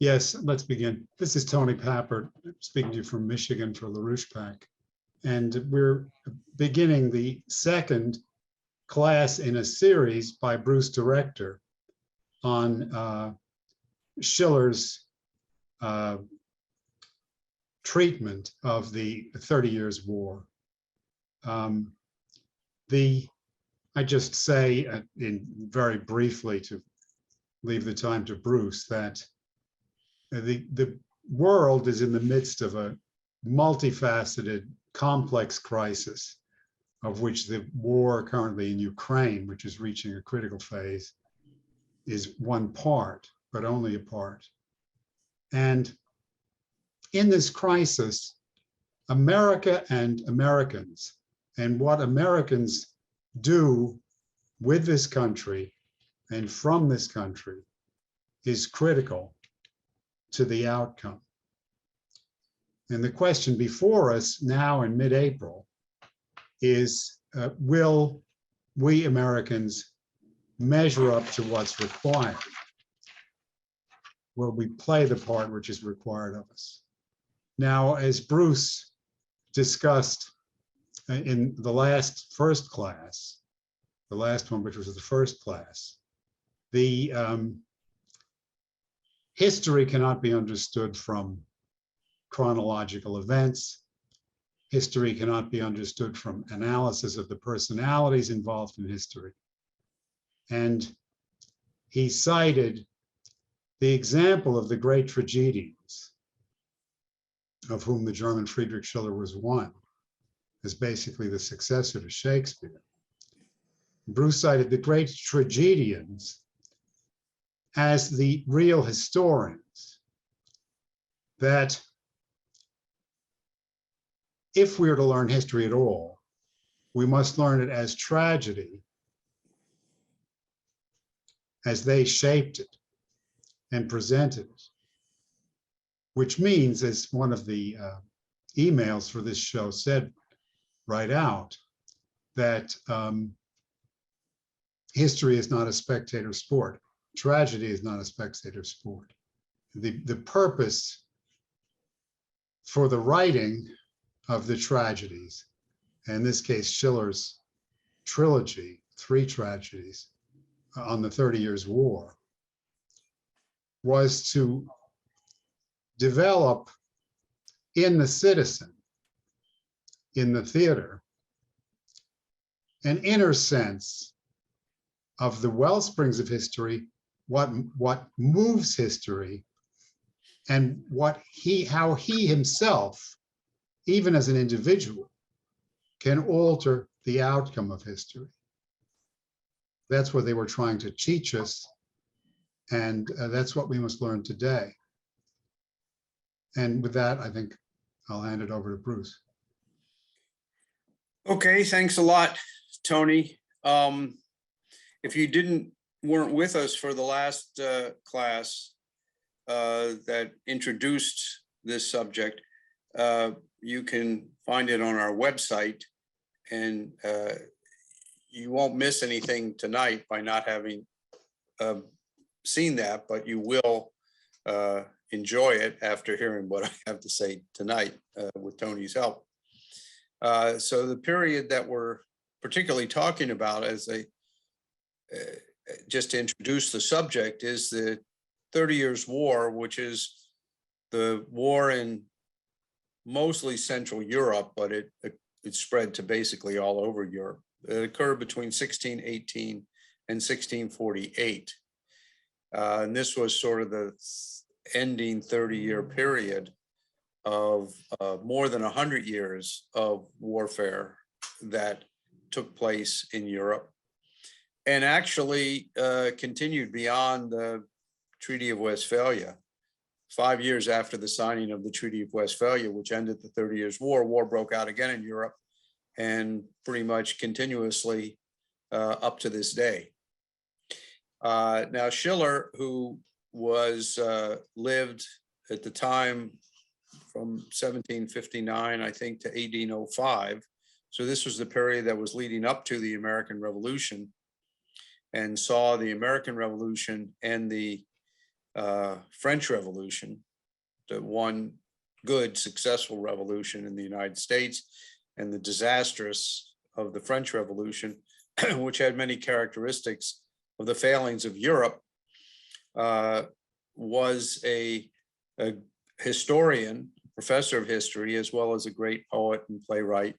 Yes, let's begin. This is Tony Pappert speaking to you from Michigan for LaRouche Pack. And we're beginning the second class in a series by Bruce Director on Schiller's treatment of the 30 Years' War. I just say very briefly to leave the time to Bruce that the world is in the midst of a multifaceted, complex crisis, of which the war currently in Ukraine, which is reaching a critical phase, is one part, but only a part. And in this crisis, America and Americans, and what Americans do with this country and from this country, is critical to the outcome. And the question before us now in mid-April is, will we Americans measure up to what's required? Will we play the part which is required of us? Now, as Bruce discussed in the first class, the last one, which was the first class, the history cannot be understood from chronological events. History cannot be understood from analysis of the personalities involved in history. And he cited the example of the great tragedians, of whom the German Friedrich Schiller was one, as basically the successor to Shakespeare. Bruce cited the great tragedians as the real historians, that if we are to learn history at all, we must learn it as tragedy, as they shaped it and presented it, which means, as one of the emails for this show said right out, that history is not a spectator sport. Tragedy is not a spectator sport. The purpose for the writing of the tragedies, in this case, Schiller's trilogy, 3 tragedies on the 30 Years' War, was to develop in the citizen, in the theater, an inner sense of the well springs of history, what moves history, and how he himself, even as an individual, can alter the outcome of history. That's what they were trying to teach us, and that's what we must learn today. And with that, I think I'll hand it over to Bruce. Okay, thanks a lot, Tony. If you weren't with us for the last class that introduced this subject, you can find it on our website, and you won't miss anything tonight by not having seen that, but you will enjoy it after hearing what I have to say tonight with Tony's help. So the period that we're particularly talking about, just to introduce the subject, is the 30 Years' War, which is the war in mostly Central Europe, but it spread to basically all over Europe. It occurred between 1618 and 1648. And this was sort of the ending 30-year period of more than 100 years of warfare that took place in Europe, and actually continued beyond the Treaty of Westphalia. 5 years after the signing of the Treaty of Westphalia, which ended the 30 Years' War, war broke out again in Europe, and pretty much continuously up to this day. Now, Schiller, who lived at the time from 1759, I think, to 1805. So this was the period that was leading up to the American Revolution, and saw the American Revolution and the French Revolution, the one good, successful revolution in the United States, and the disastrous of the French Revolution, which had many characteristics of the failings of Europe, was a historian, professor of history, as well as a great poet and playwright.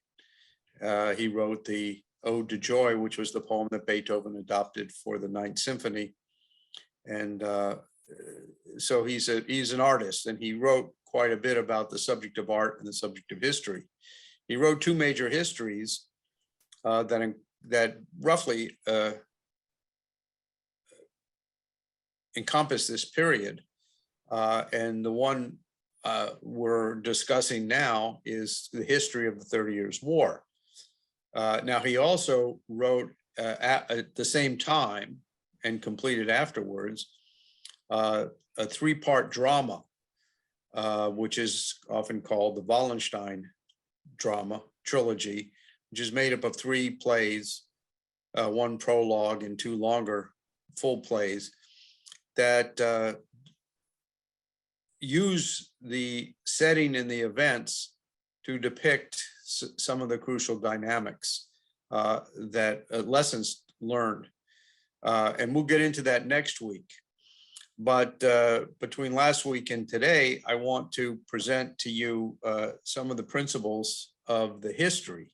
He wrote the Ode to Joy, which was the poem that Beethoven adopted for the Ninth Symphony. And so he's an artist, and he wrote quite a bit about the subject of art and the subject of history. He wrote two major histories that roughly encompass this period. And the one we're discussing now is the history of the 30 Years' War. Now, he also wrote at the same time and completed afterwards a three-part drama, which is often called the Volenstein drama trilogy, which is made up of three plays, one prologue and two longer full plays that use the setting and the events to depict some of the crucial dynamics that lessons learned. And we'll get into that next week. But between last week and today, I want to present to you some of the principles of the history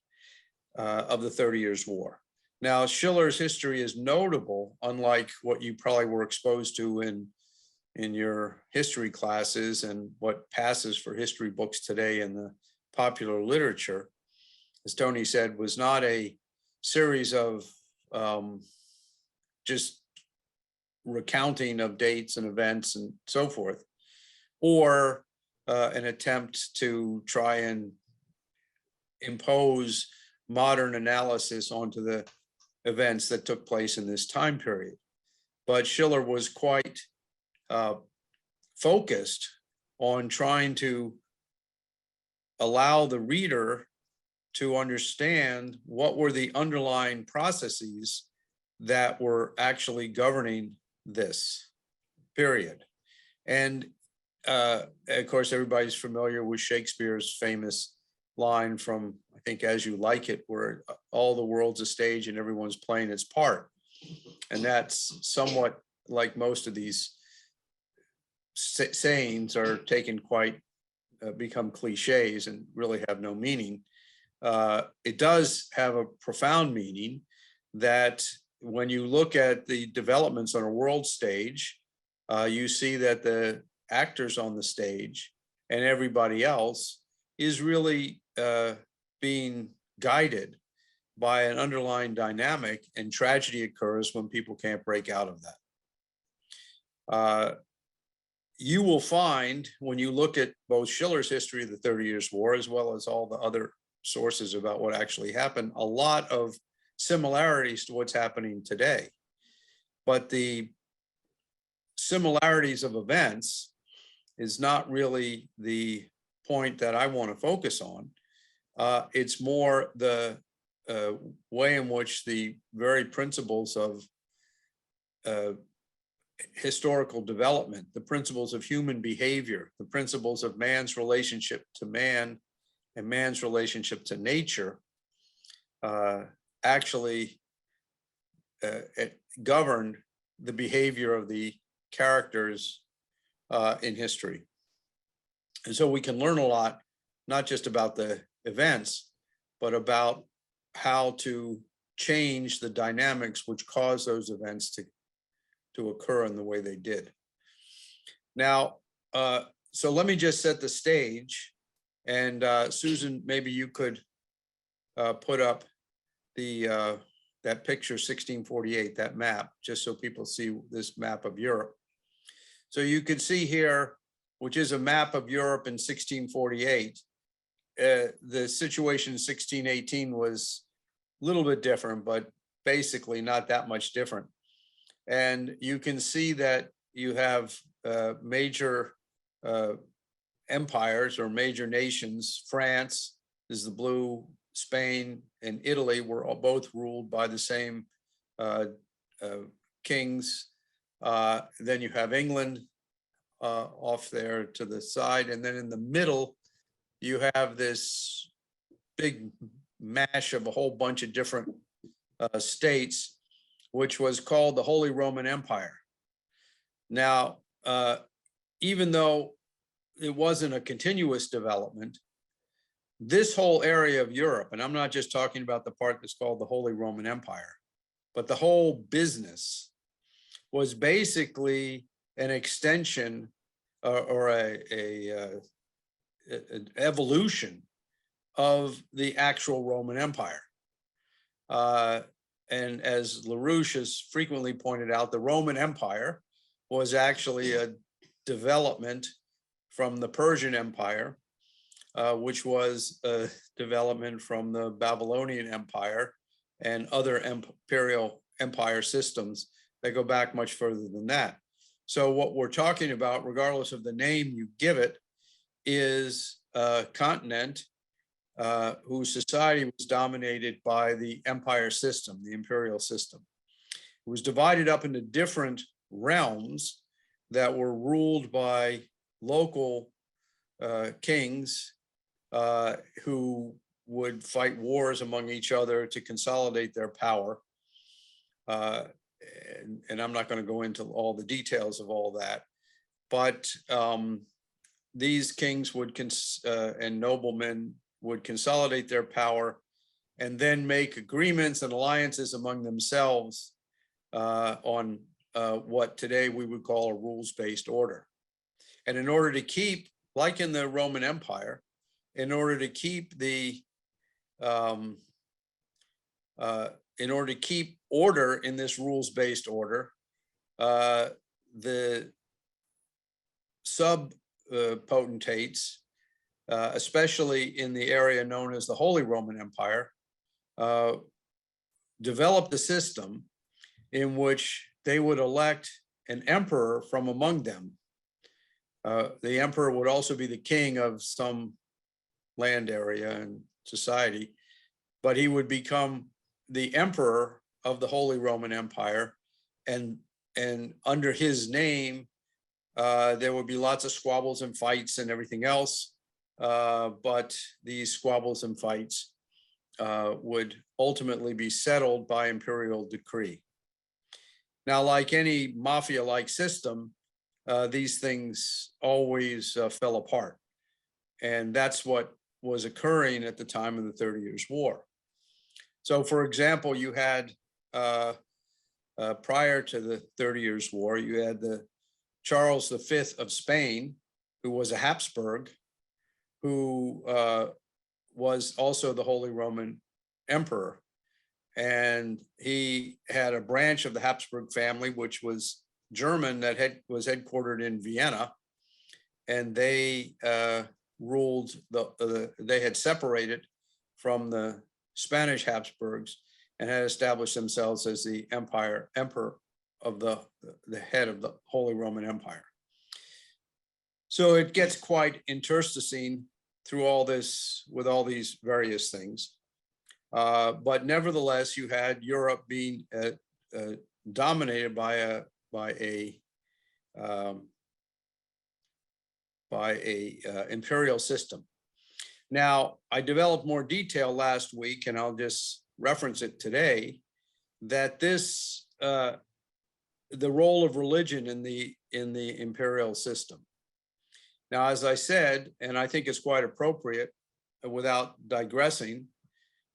of the 30 Years' War. Now, Schiller's history is notable, unlike what you probably were exposed to in your history classes and what passes for history books today in the popular literature. As Tony said, was not a series of just recounting of dates and events and so forth, or an attempt to try and impose modern analysis onto the events that took place in this time period. But Schiller was quite focused on trying to allow the reader to understand what were the underlying processes that were actually governing this period. And of course, everybody's familiar with Shakespeare's famous line from, I think, As You Like It, where all the world's a stage and everyone's playing its part. And that's somewhat like most of these sayings are taken quite, become cliches and really have no meaning. It does have a profound meaning that when you look at the developments on a world stage, you see that the actors on the stage and everybody else is really being guided by an underlying dynamic, and tragedy occurs when people can't break out of that. You will find, when you look at both Schiller's history of the 30 Years' War, as well as all the other sources about what actually happened, a lot of similarities to what's happening today. But the similarities of events is not really the point that I want to focus on. It's more the way in which the very principles of historical development, the principles of human behavior, the principles of man's relationship to man and man's relationship to nature actually govern the behavior of the characters in history. And so we can learn a lot, not just about the events, but about how to change the dynamics which cause those events to occur in the way they did. Now, so let me just set the stage. And Susan, maybe you could put up the that picture 1648, that map, just so people see this map of Europe. So you can see here, which is a map of Europe in 1648. The situation in 1618 was a little bit different, but basically not that much different. And you can see that you have major empires or major nations. France is the blue, Spain and Italy were all both ruled by the same kings. Then you have England, off there to the side. And then in the middle, you have this big mash of a whole bunch of different states, which was called the Holy Roman Empire. Now, even though it wasn't a continuous development, this whole area of Europe, and I'm not just talking about the part that's called the Holy Roman Empire, but the whole business was basically an extension or an evolution of the actual Roman Empire. And as LaRouche has frequently pointed out, the Roman Empire was actually a development from the Persian Empire, which was a development from the Babylonian Empire and other imperial empire systems that go back much further than that. So what we're talking about, regardless of the name you give it, is a continent whose society was dominated by the empire system, the imperial system. It was divided up into different realms that were ruled by local kings who would fight wars among each other to consolidate their power. And I'm not going to go into all the details of all that, but these kings would and noblemen would consolidate their power and then make agreements and alliances among themselves on what today we would call a rules-based order. And in order to keep, like in the Roman Empire, in order to keep order in this rules-based order, the sub-potentates, especially in the area known as the Holy Roman Empire, developed a system in which they would elect an emperor from among them. The emperor would also be the king of some land area and society, but he would become the emperor of the Holy Roman Empire, and under his name, there would be lots of squabbles and fights and everything else, but these squabbles and fights would ultimately be settled by imperial decree. Now, like any mafia-like system, these things always fell apart. And that's what was occurring at the time of the 30 Years' War. So, for example, you had, prior to the 30 Years' War, you had the Charles V of Spain, who was a Habsburg, who was also the Holy Roman Emperor. And he had a branch of the Habsburg family, which was German, that was headquartered in Vienna. And they ruled, they had separated from the Spanish Habsburgs and had established themselves as the emperor of the head of the Holy Roman Empire. So it gets quite intersticing through all this, with all these various things. But nevertheless, you had Europe being dominated by a imperial system. Now, I developed more detail last week, and I'll just reference it today, that this, the role of religion in the imperial system. Now, as I said, and I think it's quite appropriate, without digressing,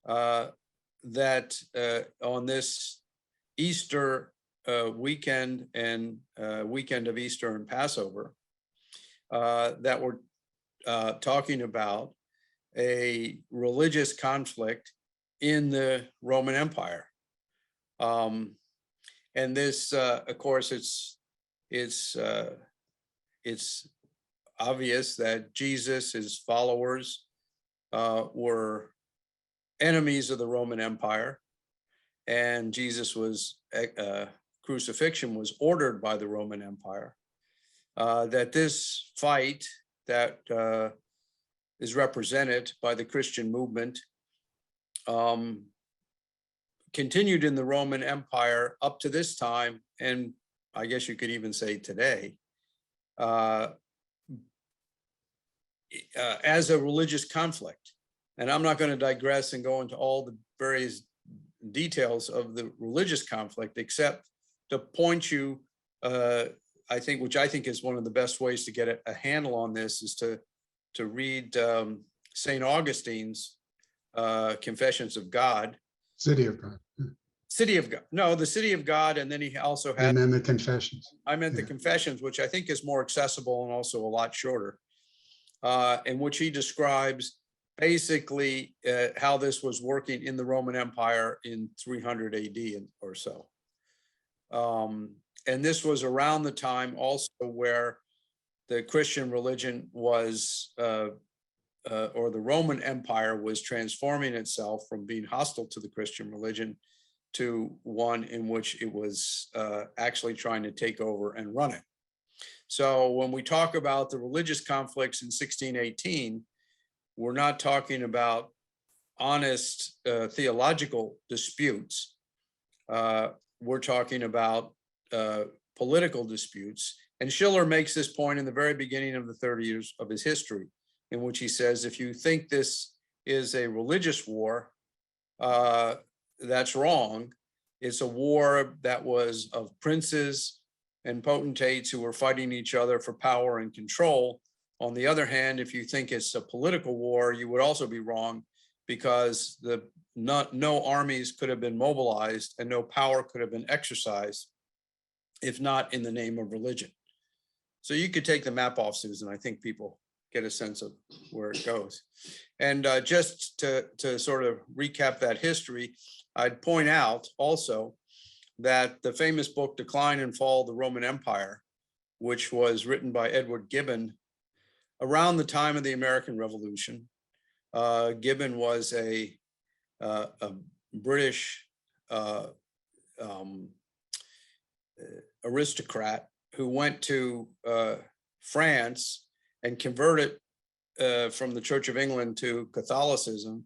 that on this Easter weekend and weekend of Easter and Passover, that we're talking about a religious conflict in the Roman Empire. And this, of course, it's obvious that Jesus, his followers, were enemies of the Roman Empire, and Jesus was crucifixion was ordered by the Roman Empire. That this fight that is represented by the Christian movement continued in the Roman Empire up to this time, and I guess you could even say today. as a religious conflict. And I'm not going to digress and go into all the various details of the religious conflict, except to point you, I think, which I think is one of the best ways to get a handle on this, is to read St. Augustine's Confessions of God. City of God. City of God. No, the City of God. And then he also had, And then the Confessions. I meant the Confessions, which I think is more accessible and also a lot shorter, in which he describes basically how this was working in the Roman Empire in 300 AD or so. And this was around the time also where the Christian religion was, or the Roman Empire was transforming itself from being hostile to the Christian religion to one in which it was actually trying to take over and run it. So when we talk about the religious conflicts in 1618, we're not talking about honest theological disputes. We're talking about political disputes. And Schiller makes this point in the very beginning of the 30 years of his history, in which he says, if you think this is a religious war, that's wrong. It's a war that was of princes and potentates who were fighting each other for power and control. On the other hand, if you think it's a political war, you would also be wrong, because no armies could have been mobilized and no power could have been exercised if not in the name of religion. So you could take the map off, Susan. I think people get a sense of where it goes. And just to sort of recap that history, I'd point out also that the famous book, Decline and Fall of the Roman Empire, which was written by Edward Gibbon around the time of the American Revolution. Gibbon was a British aristocrat who went to France and converted from the Church of England to Catholicism,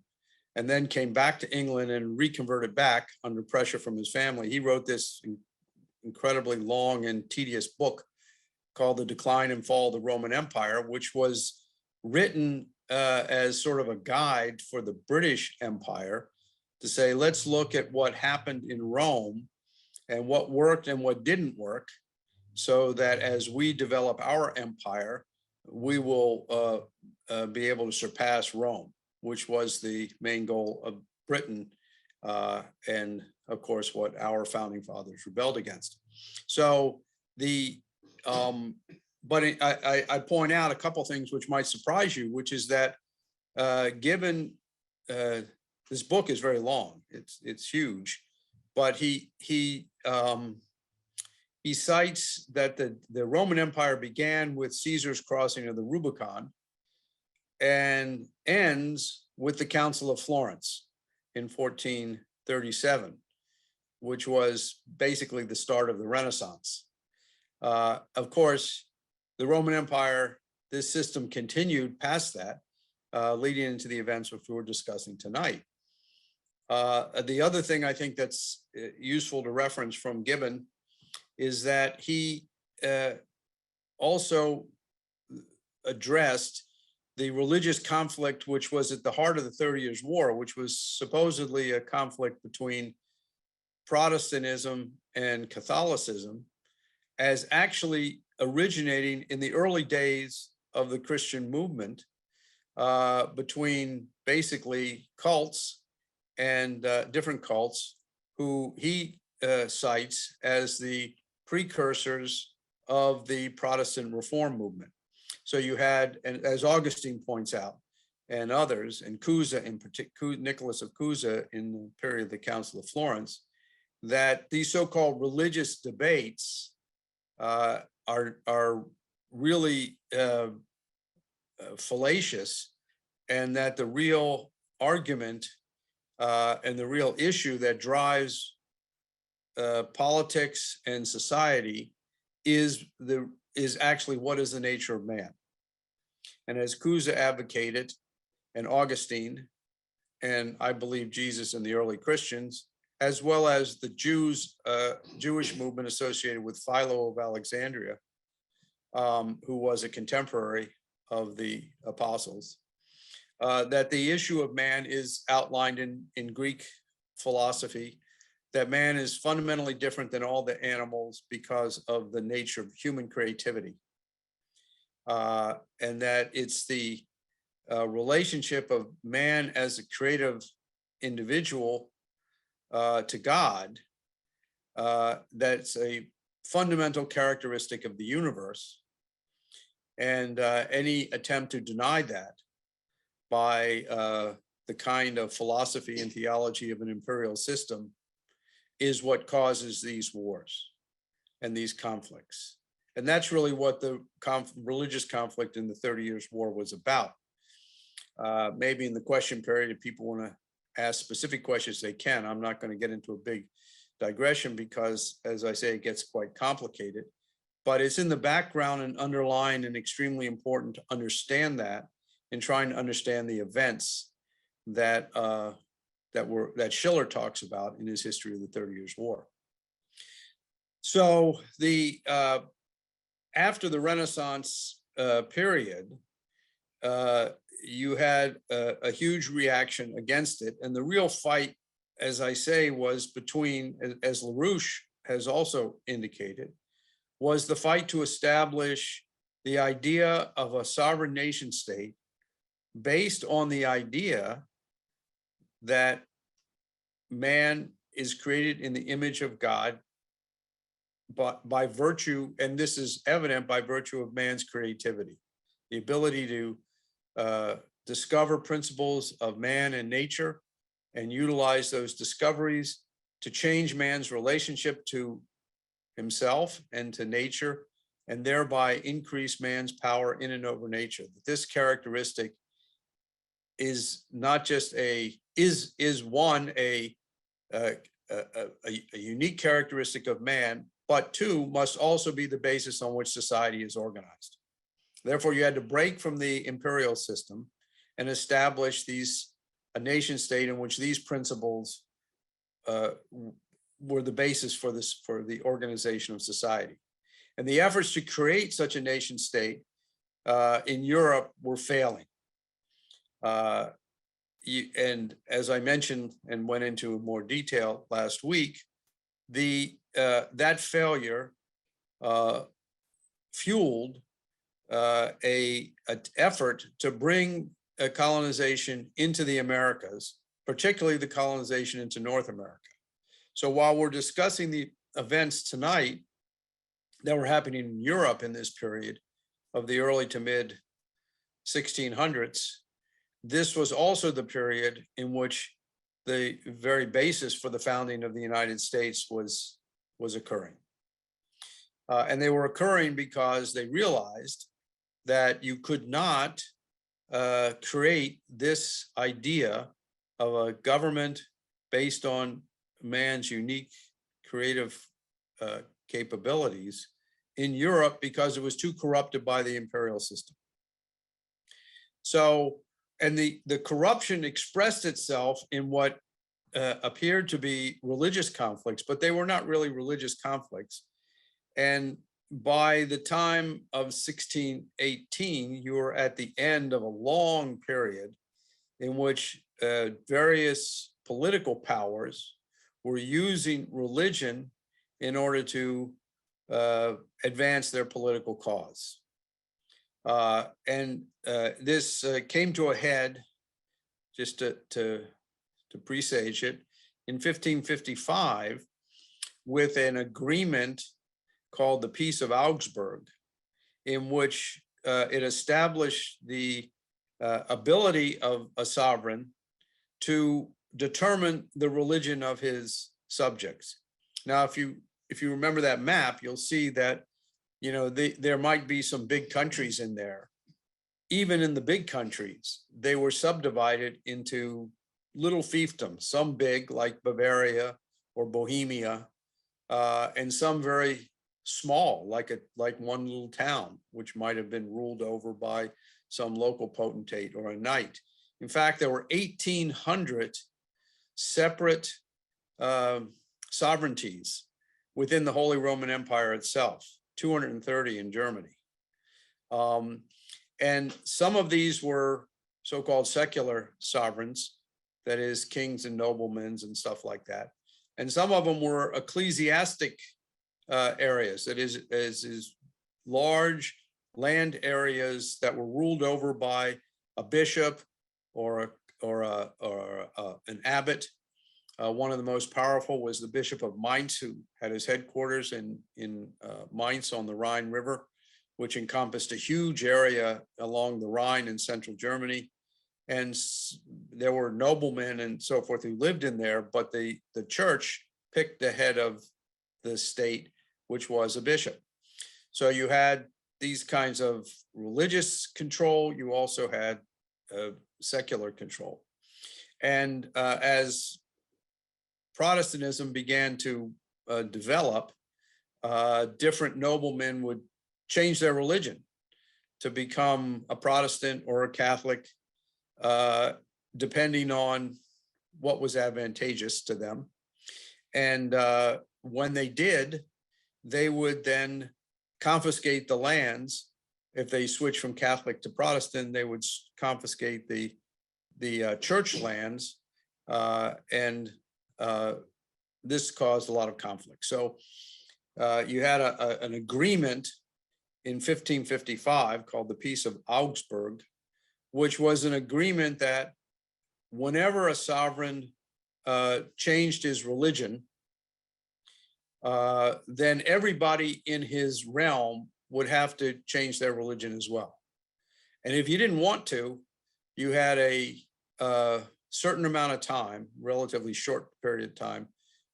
and then came back to England and reconverted back under pressure from his family. He wrote this incredibly long and tedious book called The Decline and Fall of the Roman Empire, which was written as sort of a guide for the British Empire to say, let's look at what happened in Rome and what worked and what didn't work, so that as we develop our empire, we will be able to surpass Rome, which was the main goal of Britain, and of course what our founding fathers rebelled against. So I point out a couple things which might surprise you, which is that given this book is very long, it's huge, but he cites that the Roman Empire began with Caesar's crossing of the Rubicon and ends with the Council of Florence in 1437, which was basically the start of the Renaissance. Of course, the Roman Empire, this system continued past that, leading into the events which we're discussing tonight. The other thing I think that's useful to reference from Gibbon is that he also addressed the religious conflict, which was at the heart of the 30 Years' War, which was supposedly a conflict between Protestantism and Catholicism, as actually originating in the early days of the Christian movement, between basically cults and different cults who he cites as the precursors of the Protestant Reform movement. So you had, and as Augustine points out, and others, and Cusa in particular, Nicholas of Cusa in the period of the Council of Florence, that these so-called religious debates are really fallacious, and that the real argument and the real issue that drives politics and society is actually what is the nature of man. And as Cusa advocated, and Augustine, and I believe Jesus and the early Christians, as well as the Jewish movement associated with Philo of Alexandria, who was a contemporary of the apostles, that the issue of man is outlined in Greek philosophy, that man is fundamentally different than all the animals because of the nature of human creativity. And that it's the relationship of man as a creative individual to God that's a fundamental characteristic of the universe. And any attempt to deny that by the kind of philosophy and theology of an imperial system is what causes these wars and these conflicts. And that's really what the religious conflict in the 30 Years' War was about. Maybe in the question period, if people want to ask specific questions, they can. I'm not going to get into a big digression because, as I say, it gets quite complicated. But it's in the background and underlying and extremely important to understand that in trying to understand the events that that Schiller talks about in his history of the 30 Years' War. So the after the Renaissance period, you had a huge reaction against it, and the real fight, as I say, was between, as LaRouche has also indicated, was the fight to establish the idea of a sovereign nation state based on the idea that man is created in the image of God, but by virtue, and this is evident by virtue of man's creativity, the ability to discover principles of man and nature and utilize those discoveries to change man's relationship to himself and to nature, and thereby increase man's power in and over nature. This characteristic is not just a unique characteristic of man, but two, must also be the basis on which society is organized. Therefore, you had to break from the imperial system and establish a nation state in which these principles were the basis for the organization of society. And the efforts to create such a nation state in Europe were failing. And as I mentioned and went into more detail last week, that failure fueled an effort to bring a colonization into the Americas, particularly the colonization into North America. So while we're discussing the events tonight that were happening in Europe in this period of the early to mid 1600s, this was also the period in which the very basis for the founding of the United States was occurring. And they were occurring because they realized that you could not create this idea of a government based on man's unique creative capabilities in Europe because it was too corrupted by the imperial system. So, and the corruption expressed itself in what appeared to be religious conflicts, but they were not really religious conflicts. And by the time of 1618, you were at the end of a long period in which various political powers were using religion in order to advance their political cause. And this came to a head, just to presage it, in 1555 with an agreement called the Peace of Augsburg, in which it established the ability of a sovereign to determine the religion of his subjects. Now, if you remember that map, you'll see that there might be some big countries in there. Even in the big countries, they were subdivided into little fiefdoms, some big like Bavaria or Bohemia, and some very small, like one little town, which might have been ruled over by some local potentate or a knight. In fact, there were 1,800 separate sovereignties within the Holy Roman Empire itself, 230 in Germany. And some of these were so-called secular sovereigns, that is, kings and noblemen and stuff like that. And some of them were ecclesiastic areas, that is large land areas that were ruled over by a bishop or an abbot. One of the most powerful was the Bishop of Mainz, who had his headquarters in Mainz on the Rhine River, which encompassed a huge area along the Rhine in central Germany. And there were noblemen and so forth who lived in there, but the church picked the head of the state, which was a bishop. So you had these kinds of religious control. You also had secular control. And as Protestantism began to develop, different noblemen would change their religion to become a Protestant or a Catholic, depending on what was advantageous to them. And when they did, they would then confiscate the lands. If they switched from Catholic to Protestant, they would confiscate the church lands, and this caused a lot of conflict. So you had an agreement in 1555 called the Peace of Augsburg, which was an agreement that whenever a sovereign changed his religion, then everybody in his realm would have to change their religion as well. And if you didn't want to, you had a certain amount of time, relatively short period of time,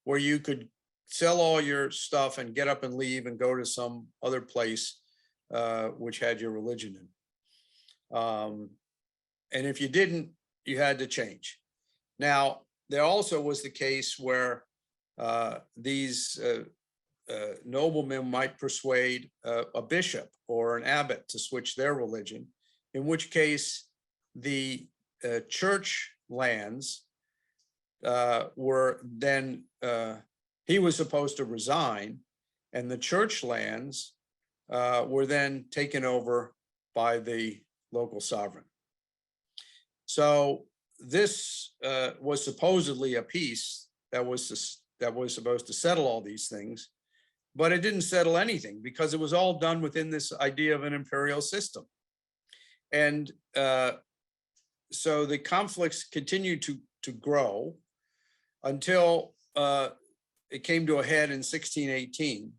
where you could sell all your stuff and get up and leave and go to some other place which had your religion in. And if you didn't, you had to change. Now, there also was the case where these noblemen might persuade a bishop or an abbot to switch their religion, in which case the church lands were then, he was supposed to resign, and the church lands were then taken over by the local sovereign. So this was supposedly a peace that was supposed to settle all these things, but it didn't settle anything because it was all done within this idea of an imperial system. And so the conflicts continued to grow until it came to a head in 1618,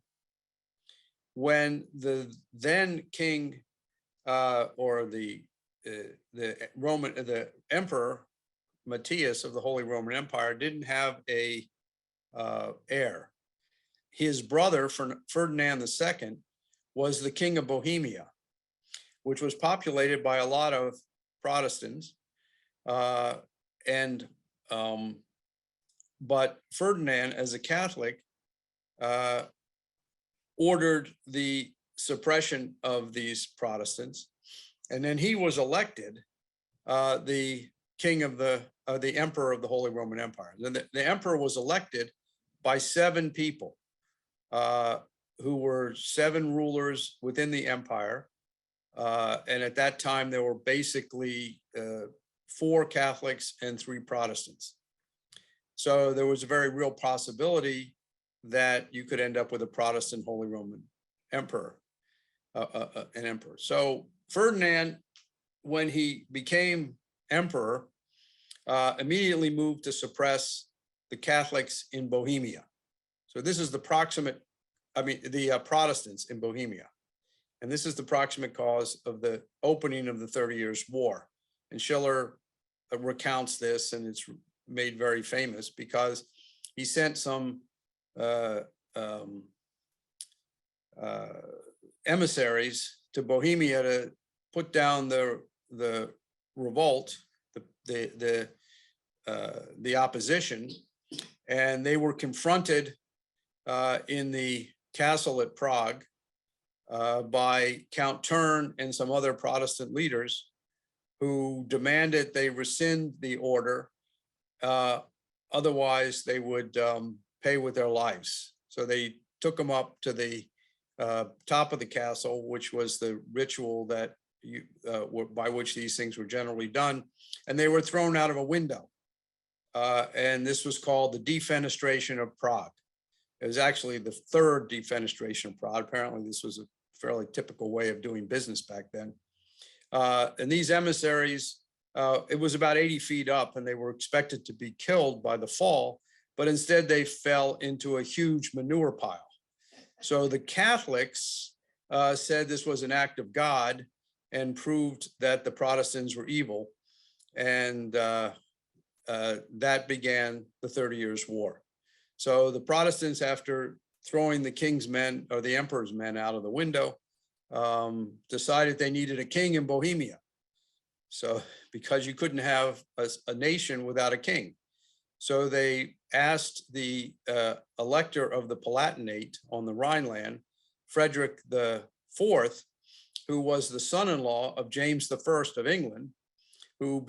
when the then king or the emperor Matthias of the Holy Roman Empire didn't have a heir. His brother Ferdinand II was the king of Bohemia, which was populated by a lot of Protestants, but Ferdinand, as a Catholic, ordered the suppression of these Protestants, and then he was elected the king of the emperor of the Holy Roman Empire. The emperor was elected by 7 people who were 7 rulers within the empire, and at that time there were basically 4 Catholics and 3 Protestants. So there was a very real possibility that you could end up with a Protestant Holy Roman Emperor, an emperor. So Ferdinand, when he became emperor, immediately moved to suppress the Catholics in Bohemia. So this is the Protestants in Bohemia. And this is the proximate cause of the opening of the 30 Years' War. And Schiller recounts this, and it's made very famous because he sent some emissaries to Bohemia to put down the revolt, the opposition, and they were confronted in the castle at Prague by Count Turn and some other Protestant leaders who demanded they rescind the order, otherwise they would pay with their lives. So they took them up to the top of the castle, which was the ritual that by which these things were generally done, and they were thrown out of a window. And this was called the Defenestration of Prague. It was actually the third defenestration of Prague. Apparently, this was a fairly typical way of doing business back then. And these emissaries, it was about 80 feet up, and they were expected to be killed by the fall, but instead they fell into a huge manure pile. So the Catholics said this was an act of God and proved that the Protestants were evil. And that began the 30 Years' War. So the Protestants, after throwing the king's men or the emperor's men out of the window, decided they needed a king in Bohemia. So because you couldn't have a nation without a king. So they asked the elector of the Palatinate on the Rhineland, Frederick IV, who was the son-in-law of James I of England, who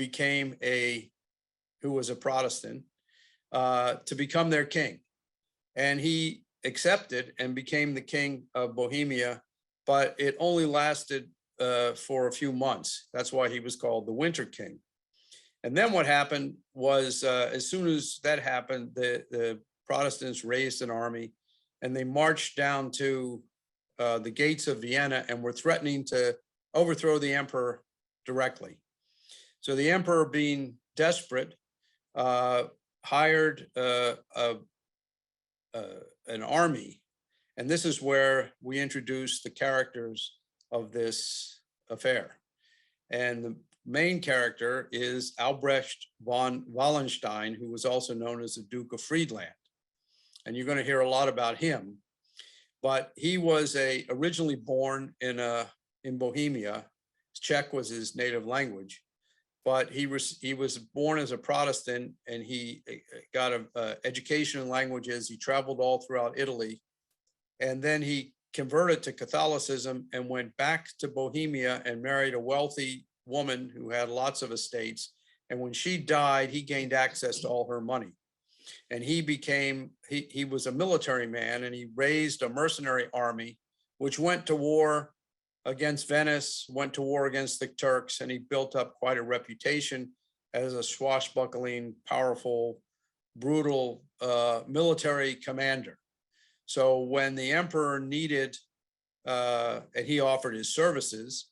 was a Protestant, to become their king. And he accepted and became the king of Bohemia, but it only lasted for a few months. That's why he was called the Winter King. And then what happened was, as soon as that happened, the Protestants raised an army and they marched down to the gates of Vienna and were threatening to overthrow the emperor directly. So the emperor, being desperate, hired an army. And this is where we introduce the characters of this affair. And the main character is Albrecht von Wallenstein, who was also known as the Duke of Friedland. And you're going to hear a lot about him. But he was originally born in Bohemia. Czech was his native language. But he was born as a Protestant, and he got an education in languages. He traveled all throughout Italy. And then he converted to Catholicism and went back to Bohemia and married a wealthy woman who had lots of estates. And when she died, he gained access to all her money. And he was a military man, and he raised a mercenary army, which went to war against Venice, went to war against the Turks, and he built up quite a reputation as a swashbuckling, powerful, brutal military commander. So when the emperor needed, and he offered his services,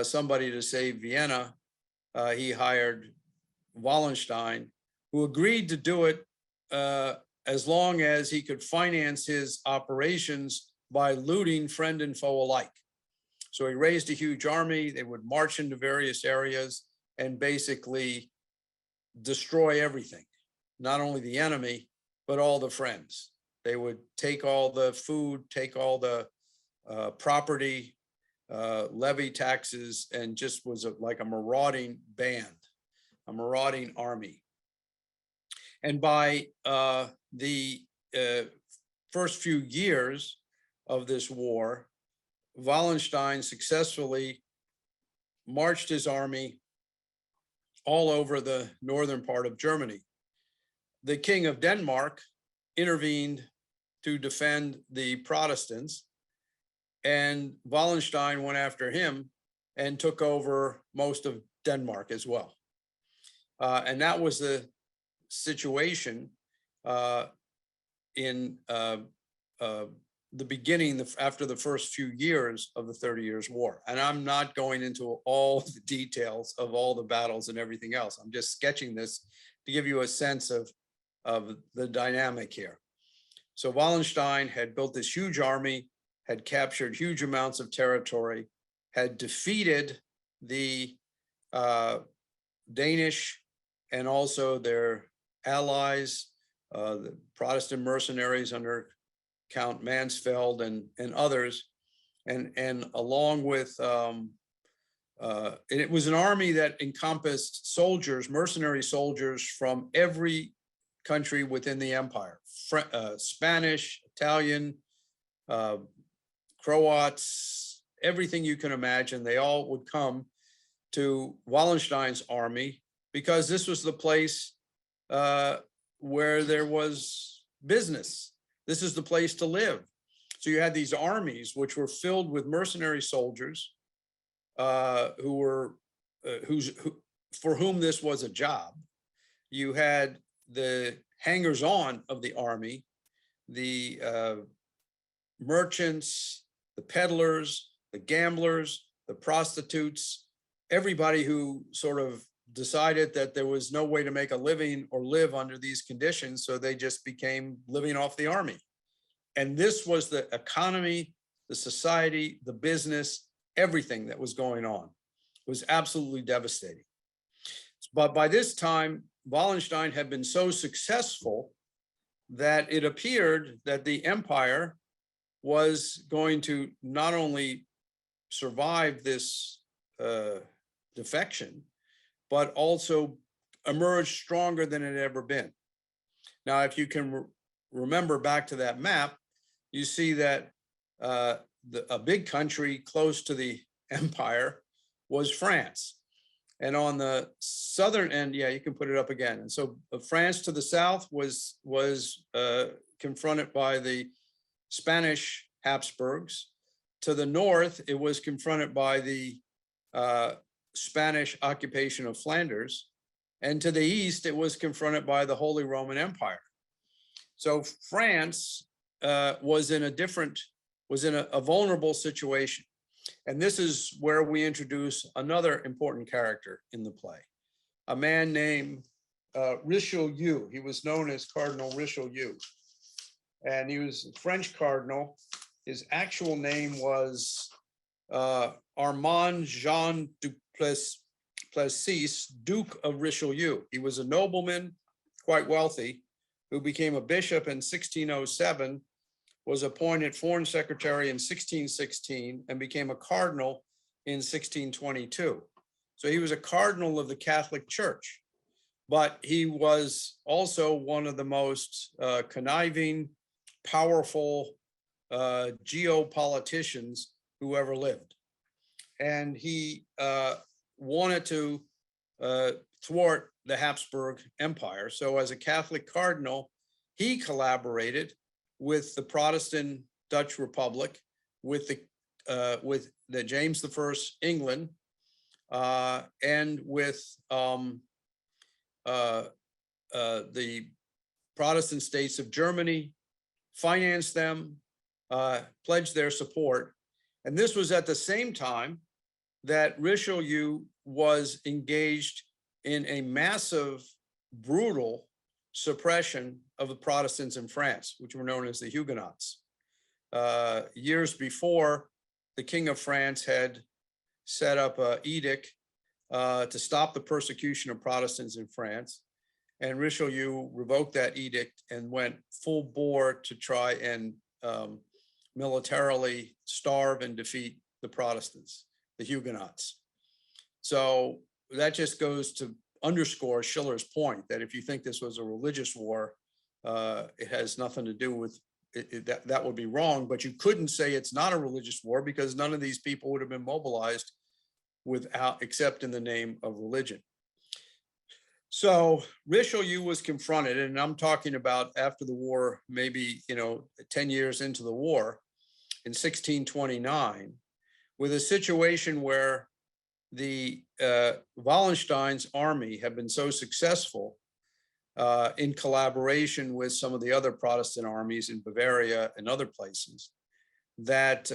somebody to save Vienna, he hired Wallenstein, who agreed to do it as long as he could finance his operations by looting friend and foe alike. So he raised a huge army. They would march into various areas and basically destroy everything, not only the enemy, but all the friends. They would take all the food, take all the property, levy taxes, and just was like a marauding band, a marauding army. And by the first few years of this war, Wallenstein successfully marched his army all over the northern part of Germany. The King of Denmark intervened to defend the Protestants, and Wallenstein went after him and took over most of Denmark as well. And that was the situation in the beginning, after the first few years of the 30 Years' War. And I'm not going into all the details of all the battles and everything else. I'm just sketching this to give you a sense of the dynamic here. So Wallenstein had built this huge army, had captured huge amounts of territory, had defeated the Danish and also their allies, the Protestant mercenaries under Count Mansfeld and others, and along with and it was an army that encompassed soldiers, mercenary soldiers from every country within the empire: Spanish, Italian, Croats, everything you can imagine. They all would come to Wallenstein's army because this was the place where there was business. This is the place to live. So you had these armies which were filled with mercenary soldiers who were for whom this was a job. You had the hangers-on of the army, the merchants, the peddlers, the gamblers, the prostitutes, everybody who sort of decided that there was no way to make a living or live under these conditions, so they just became living off the army. And this was the economy, the society, the business, everything that was going on. It was absolutely devastating. But by this time, Wallenstein had been so successful that it appeared that the empire was going to not only survive this defection, but also emerge stronger than it had ever been. Now, if you can remember back to that map, you see that a big country close to the empire was France. And on the southern end, yeah, you can put it up again. And so France to the south was confronted by the Spanish Habsburgs. To the north, it was confronted by the Spanish occupation of Flanders. And to the east, it was confronted by the Holy Roman Empire. So France was in a vulnerable situation. And this is where we introduce another important character in the play, a man named Richelieu. He was known as Cardinal Richelieu. And he was a French cardinal. His actual name was Armand Jean du Plessis, Duke of Richelieu. He was a nobleman, quite wealthy, who became a bishop in 1607, was appointed foreign secretary in 1616, and became a cardinal in 1622. So he was a cardinal of the Catholic Church, but he was also one of the most conniving, powerful geopoliticians who ever lived. And he wanted to thwart the Habsburg Empire. So as a Catholic cardinal, he collaborated with the Protestant Dutch Republic, with the James I England, and with the Protestant states of Germany, financed them, pledged their support. And this was at the same time that Richelieu was engaged in a massive, brutal suppression of the Protestants in France, which were known as the Huguenots. Years before, the King of France had set up an edict to stop the persecution of Protestants in France. And Richelieu revoked that edict and went full bore to try and militarily starve and defeat the Protestants, the Huguenots. So that just goes to underscore Schiller's point that if you think this was a religious war, it has nothing to do with it, that would be wrong. But you couldn't say it's not a religious war because none of these people would have been mobilized except in the name of religion. So Richelieu was confronted, and I'm talking about after the war, maybe 10 years into the war, in 1629, with a situation where the Wallenstein's army had been so successful in collaboration with some of the other Protestant armies in Bavaria and other places, that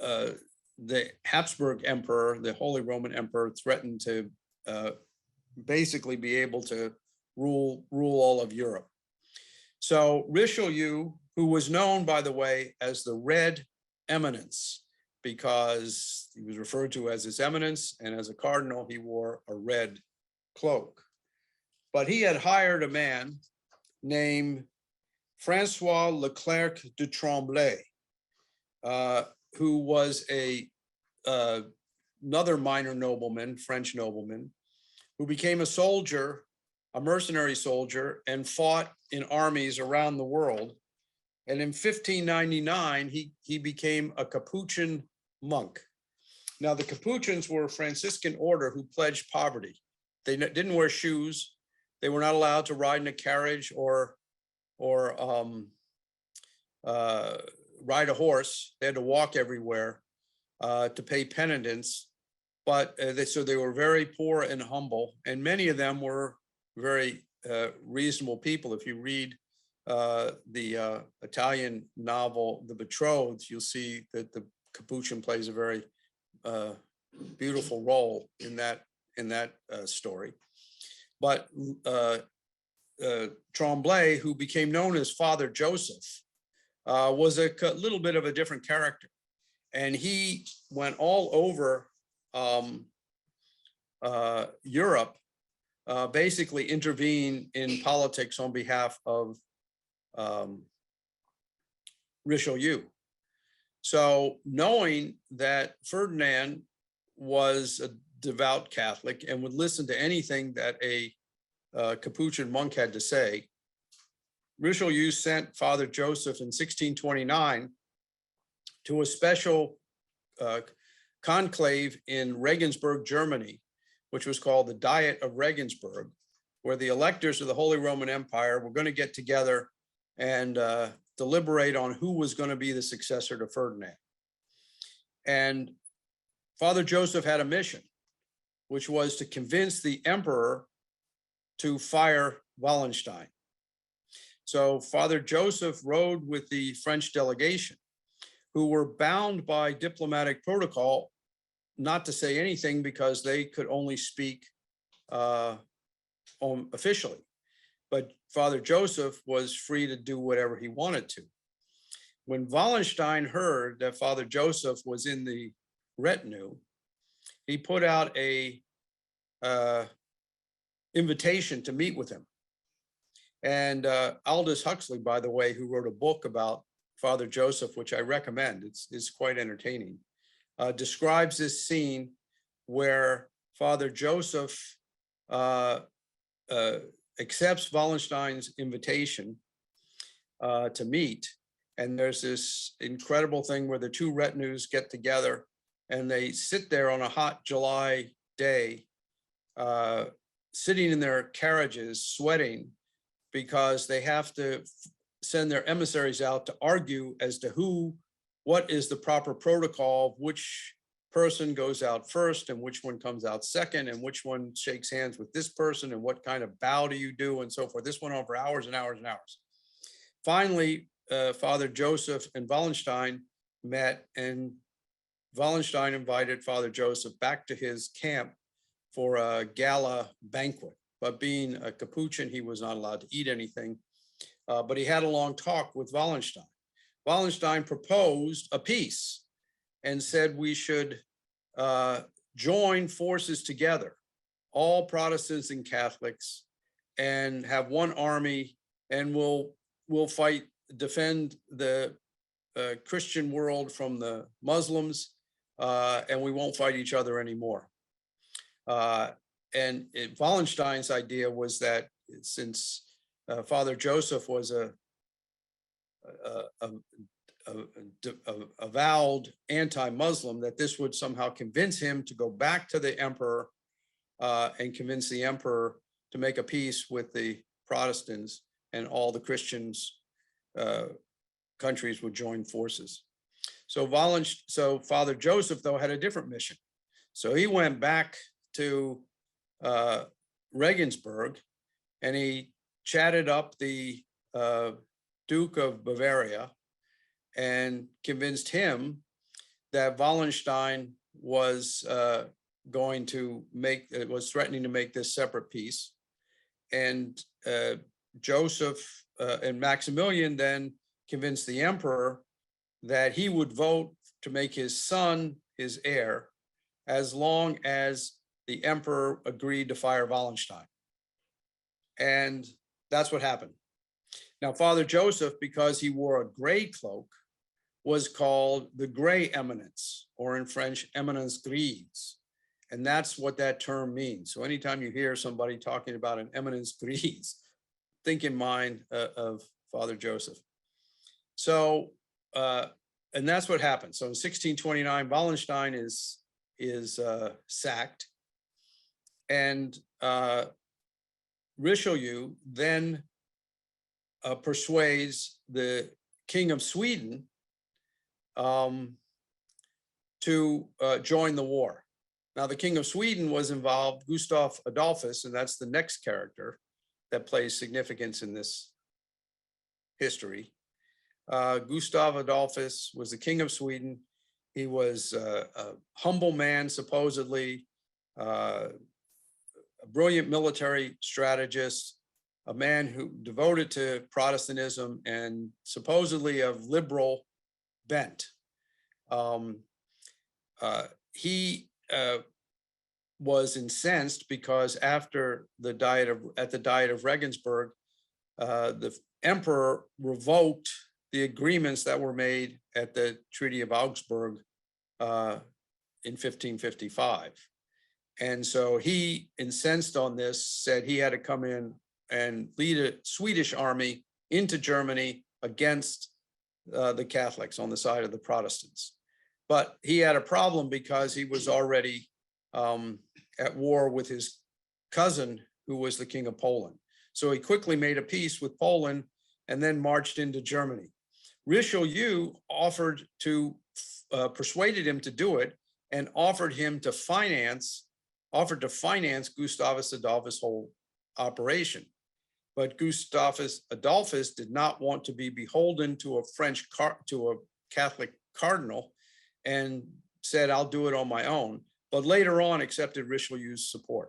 the Habsburg Emperor, the Holy Roman Emperor, threatened to basically be able to rule all of Europe. So Richelieu, who was known, by the way, as the Red Eminence, because he was referred to as His Eminence, and as a cardinal, he wore a red cloak. But he had hired a man named Francois Leclerc de Tremblay, who was another minor nobleman, French nobleman, who became a soldier, a mercenary soldier, and fought in armies around the world. And in 1599, he became a Capuchin monk. Now, the Capuchins were a Franciscan order who pledged poverty. They didn't wear shoes. They were not allowed to ride in a carriage or ride a horse. They had to walk everywhere to pay penitence. But so they were very poor and humble, and many of them were very reasonable people. If you read the Italian novel, The Betrothed, you'll see that the Capuchin plays a very beautiful role in that story. But Tremblay, who became known as Father Joseph, was a little bit of a different character, and he went all over Europe, basically intervene in politics on behalf of Richelieu. So knowing that Ferdinand was a devout Catholic and would listen to anything that a Capuchin monk had to say, Richelieu sent Father Joseph in 1629 to a special conclave in Regensburg, Germany, which was called the Diet of Regensburg, where the electors of the Holy Roman Empire were going to get together and deliberate on who was going to be the successor to Ferdinand. And Father Joseph had a mission, which was to convince the emperor to fire Wallenstein. So Father Joseph rode with the French delegation, who were bound by diplomatic protocol not to say anything because they could only speak officially. But Father Joseph was free to do whatever he wanted to. When Wallenstein heard that Father Joseph was in the retinue, he put out a invitation to meet with him. And Aldous Huxley, by the way, who wrote a book about Father Joseph, which I recommend, it's quite entertaining, describes this scene where Father Joseph accepts Wallenstein's invitation to meet. And there's this incredible thing where the two retinues get together and they sit there on a hot July day, sitting in their carriages, sweating, because they have to send their emissaries out to argue as to what is the proper protocol, which person goes out first and which one comes out second and which one shakes hands with this person and what kind of bow do you do and so forth. This went on for hours and hours and hours. Finally, Father Joseph and Wallenstein met, and Wallenstein invited Father Joseph back to his camp for a gala banquet. But being a Capuchin, he was not allowed to eat anything. But he had a long talk with Wallenstein. Wallenstein proposed a peace and said we should join forces together, all Protestants and Catholics, and have one army, and we'll fight, defend the Christian world from the Muslims, and we won't fight each other anymore. And Wallenstein's idea was that since Father Joseph was a avowed anti-Muslim, that this would somehow convince him to go back to the emperor and convince the emperor to make a peace with the Protestants, and all the Christians countries would join forces. So Father Joseph, though, had a different mission. So he went back to Regensburg, and he chatted up the Duke of Bavaria and convinced him that Wallenstein was threatening to make this separate peace. And Joseph and Maximilian then convinced the emperor that he would vote to make his son his heir as long as the emperor agreed to fire Wallenstein. And that's what happened. Now, Father Joseph, because he wore a gray cloak, was called the Gray Eminence, or in French, Eminence Grise. And that's what that term means. So anytime you hear somebody talking about an Eminence Grise, think in mind of Father Joseph. So, and that's what happened. So in 1629, Wallenstein is sacked, and Richelieu then persuades the King of Sweden to join the war. Now, the King of Sweden was involved, Gustav Adolphus, and that's the next character that plays significance in this history. Gustav Adolphus was the King of Sweden. He was a humble man, supposedly, a brilliant military strategist, a man who devoted to Protestantism and supposedly of liberal bent. He was incensed because after the Diet of Regensburg, the emperor revoked the agreements that were made at the Treaty of Augsburg in 1555. And so he, incensed on this, said he had to come in and lead a Swedish army into Germany against the Catholics on the side of the Protestants. But he had a problem because he was already at war with his cousin, who was the King of Poland. So he quickly made a peace with Poland and then marched into Germany. Richelieu persuaded him to do it and offered to finance Gustavus Adolphus' whole operation. But Gustavus Adolphus did not want to be beholden to a Catholic cardinal and said, I'll do it on my own, but later on accepted Richelieu's support.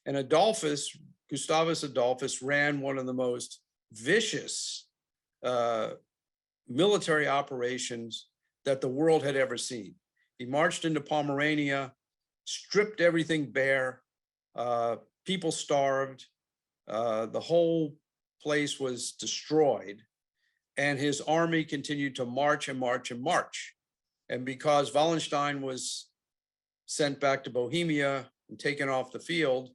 And Gustavus Adolphus ran one of the most vicious military operations that the world had ever seen. He marched into Pomerania, stripped everything bare, people starved, the whole place was destroyed, and his army continued to march and march and march. And because Volenstein was sent back to Bohemia and taken off the field,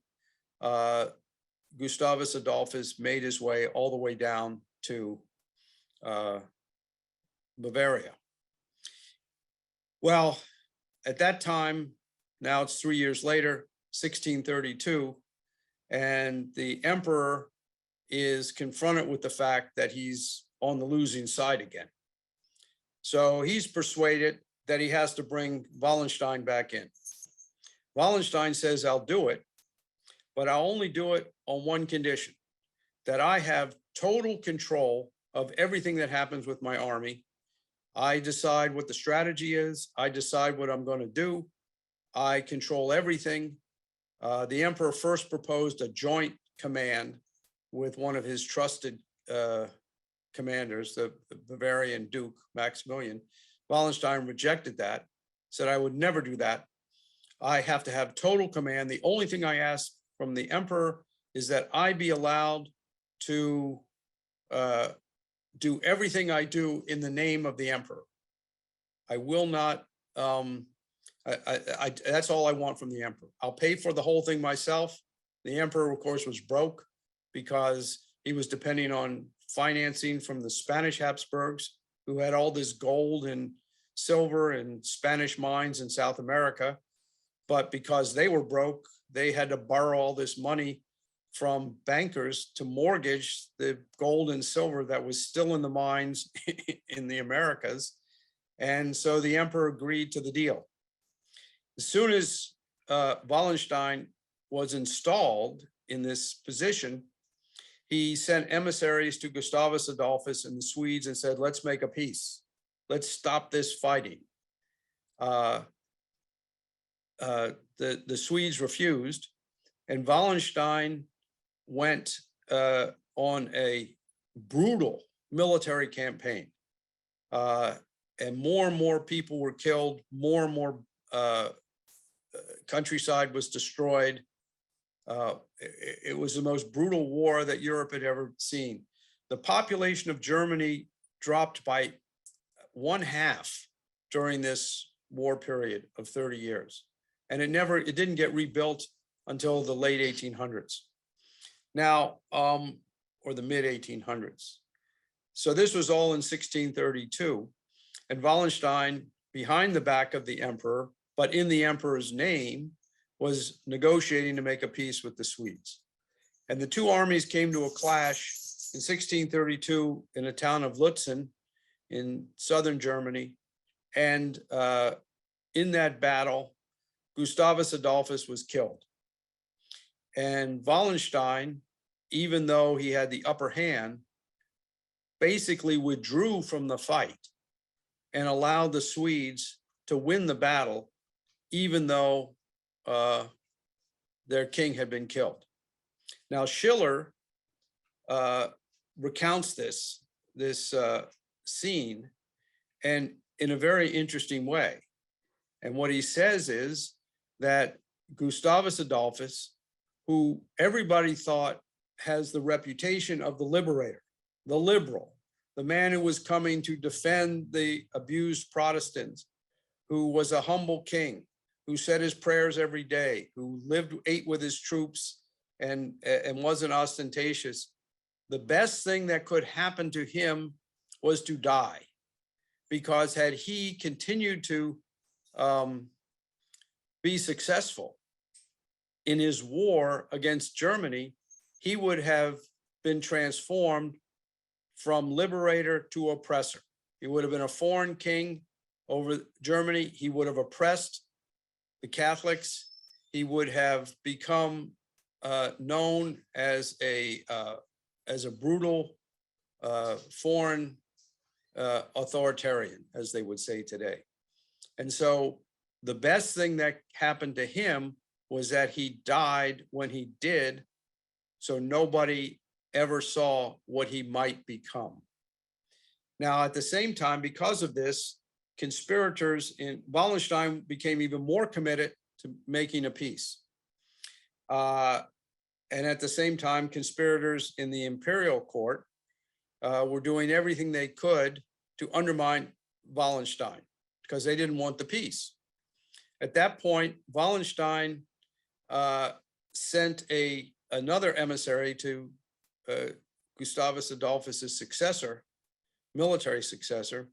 Gustavus Adolphus made his way all the way down to Bavaria. Well, at that time, now it's 3 years later, 1632, and the emperor is confronted with the fact that he's on the losing side again. So he's persuaded that he has to bring Wallenstein back in. Wallenstein says, I'll do it, but I'll only do it on one condition, that I have total control of everything that happens with my army. I decide what the strategy is. I decide what I'm going to do. I control everything. The emperor first proposed a joint command with one of his trusted commanders, the Bavarian Duke Maximilian. Wallenstein rejected that, said, I would never do that. I have to have total command. The only thing I ask from the emperor is that I be allowed to do everything I do in the name of the emperor. I will not, that's all I want from the emperor. I'll pay for the whole thing myself. The emperor, of course, was broke because he was depending on financing from the Spanish Habsburgs, who had all this gold and silver and Spanish mines in South America. But because they were broke, they had to borrow all this money from bankers to mortgage the gold and silver that was still in the mines in the Americas. And so the emperor agreed to the deal. As soon as Wallenstein was installed in this position, he sent emissaries to Gustavus Adolphus and the Swedes and said, let's make a peace. Let's stop this fighting. The Swedes refused, and Wallenstein went on a brutal military campaign. And more people were killed, more and more countryside was destroyed. It was the most brutal war that Europe had ever seen. The population of Germany dropped by 1/2 during this war period of 30 years. And it didn't get rebuilt until the late 1800s. Now, or the mid 1800s. So this was all in 1632. And Wallenstein, behind the back of the emperor, but in the emperor's name, was negotiating to make a peace with the Swedes. And the two armies came to a clash in 1632 in a town of Lutzen in southern Germany. And in that battle, Gustavus Adolphus was killed. And Wallenstein, even though he had the upper hand, basically withdrew from the fight and allowed the Swedes to win the battle, even though their king had been killed. Now, Schiller recounts this scene, and in a very interesting way. And what he says is that Gustavus Adolphus, who everybody thought has the reputation of the liberator, the liberal, the man who was coming to defend the abused Protestants, who was a humble king, who said his prayers every day, who ate with his troops and wasn't ostentatious. The best thing that could happen to him was to die, because had he continued to be successful in his war against Germany, he would have been transformed from liberator to oppressor. He would have been a foreign king over Germany. He would have oppressed the Catholics. He would have become known as a brutal foreign authoritarian, as they would say today. And so the best thing that happened to him was that he died when he did, so nobody ever saw what he might become. Now, at the same time, because of this, conspirators in Wallenstein became even more committed to making a peace. And at the same time, conspirators in the Imperial court were doing everything they could to undermine Wallenstein, because they didn't want the peace. At that point, Wallenstein sent another emissary to Gustavus Adolphus's successor, military successor,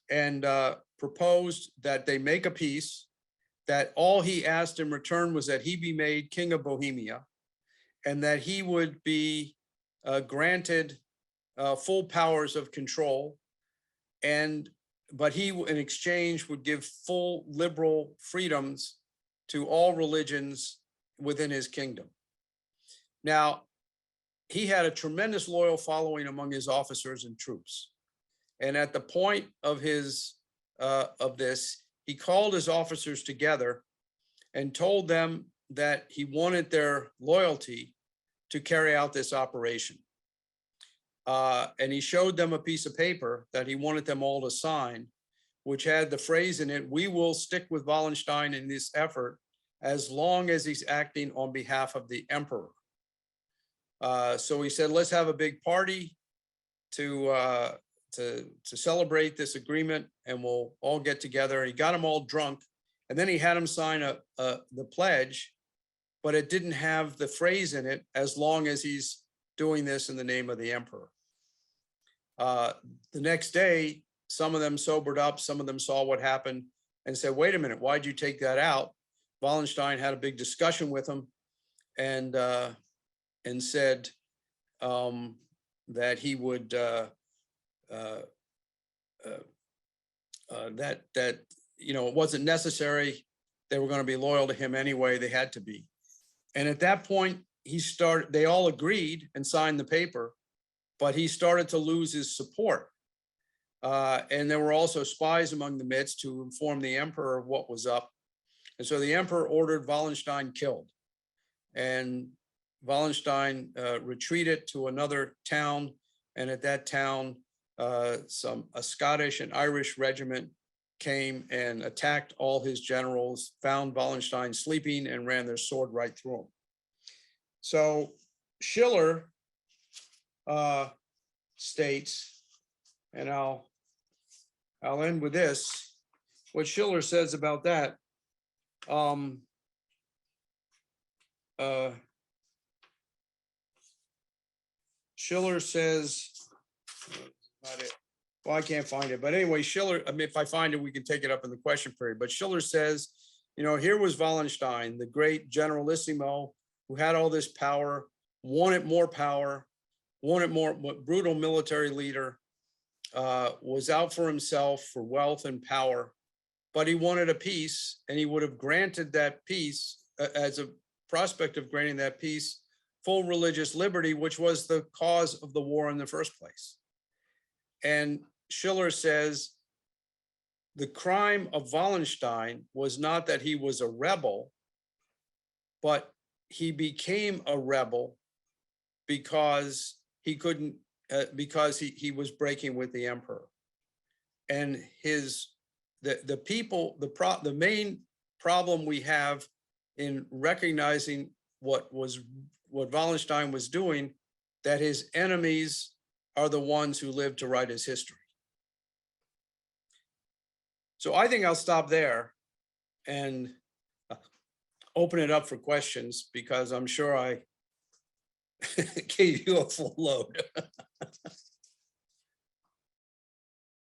and proposed that they make a peace, that all he asked in return was that he be made King of Bohemia, and that he would be granted full powers of control, but he in exchange would give full liberal freedoms to all religions within his kingdom. Now, he had a tremendous loyal following among his officers and troops. And at the point of this, he called his officers together and told them that he wanted their loyalty to carry out this operation. And he showed them a piece of paper that he wanted them all to sign, which had the phrase in it, "We will stick with Wallenstein in this effort as long as he's acting on behalf of the emperor." So he said, let's have a big party to celebrate this agreement, and we'll all get together. He got them all drunk, and then he had them sign the pledge, but it didn't have the phrase in it, "as long as he's doing this in the name of the emperor." The next day, some of them sobered up, some of them saw what happened and said, "Wait a minute, why'd you take that out?" Wallenstein had a big discussion with him and said that he would that it wasn't necessary. They were going to be loyal to him anyway. They had to be. And at that point, they all agreed and signed the paper, but he started to lose his support. And there were also spies among the midst to inform the emperor of what was up. And so the emperor ordered Wallenstein killed. And Wallenstein retreated to another town. And at that town, a Scottish and Irish regiment came and attacked all his generals, found Wallenstein sleeping, and ran their sword right through him. So Schiller states, and I'll end with this, what Schiller says about that. Schiller says, not it. Well, I can't find it, but anyway, Schiller, I mean, if I find it, we can take it up in the question period. But Schiller says, here was Wallenstein, the great generalissimo who had all this power, wanted more brutal military leader. was out for himself, for wealth and power, but he wanted a peace, and he would have granted that peace as a prospect of granting that peace, full religious liberty, which was the cause of the war in the first place. And Schiller says the crime of Wallenstein was not that he was a rebel, but he became a rebel because he couldn't, because he was breaking with the emperor. And the people, the main problem we have in recognizing what Wallenstein was doing, that his enemies are the ones who lived to write his history. So I think I'll stop there and open it up for questions, because I'm sure I gave you a full load.